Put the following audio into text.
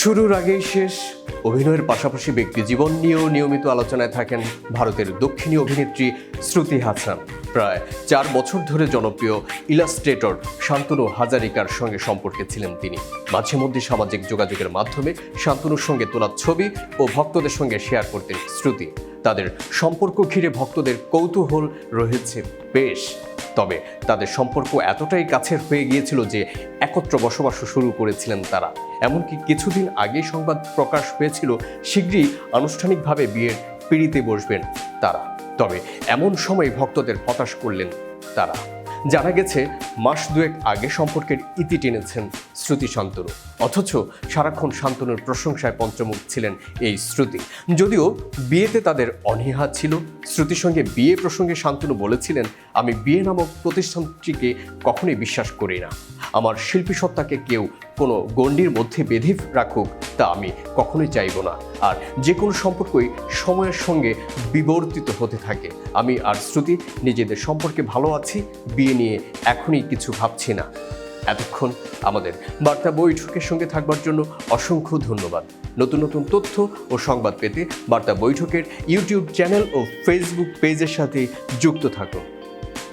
শুরুর আগেই শেষ। অভিনয়ের পাশাপাশি ব্যক্তিজীবন নিয়েও নিয়মিত আলোচনায় থাকেন ভারতের দক্ষিণী অভিনেত্রী শ্রুতি হাসান। প্রায় 4 বছর ধরে জনপ্রিয় ইলাস্ট্রেটর শান্তনু হাজারিকার সঙ্গে সম্পর্কে ছিলেন তিনি। মাঝে মধ্যে সামাজিক যোগাযোগের মাধ্যমে শান্তনুর সঙ্গে তোলা ছবি ও ভক্তদের সঙ্গে শেয়ার করতেন শ্রুতি। তাদের সম্পর্ক ঘিরে ভক্তদের কৌতূহল রয়েছে বেশ। তবে তাদের সম্পর্ক এতটাই কাছের হয়ে গিয়েছিল যে একত্র বসবাস শুরু করেছিলেন তারা। এমনকি কিছুদিন আগে সংবাদ প্রকাশ হয়েছিল শীঘ্রই আনুষ্ঠানিকভাবে বিয়ের পিঁড়িতে বসবেন তারা। তবে এমন সময় ভক্তদের হতাশ করলেন তারা। জানা গেছে মাস দুয়েক আগে সম্পর্কের ইতি টেনেছেন শ্রুতি শান্তনু। অথচ সারাক্ষণ শান্তনুর প্রশংসায় পঞ্চমুখ ছিলেন এই শ্রুতি। যদিও বিয়েতে তাদের অনীহা ছিল। শ্রুতির সঙ্গে বিয়ে প্রসঙ্গে শান্তনু বলেছিলেন, আমি বিয়ে নামক প্রতিষ্ঠানটিকে কখনোই বিশ্বাস করি না। আমার শিল্পী সত্তাকে কেউ কোনো গণ্ডির মধ্যে বেঁধে রাখুক তা আমি কখনোই চাইব না। আর যে কোনো সম্পর্কই সময়ের সঙ্গে বিবর্তিত হতে থাকে। আমি আর শ্রুতি নিজেদের সম্পর্কে ভালো আছি, বিয়ে নিয়ে এখনই কিছু ভাবছি না। এতক্ষণ আমাদের বার্তা বৈঠকের সঙ্গে থাকবার জন্য অসংখ্য ধন্যবাদ। নতুন নতুন তথ্য ও সংবাদ পেতে বার্তা বৈঠকের ইউটিউব চ্যানেল ও ফেসবুক পেজের সাথে যুক্ত থাকুন।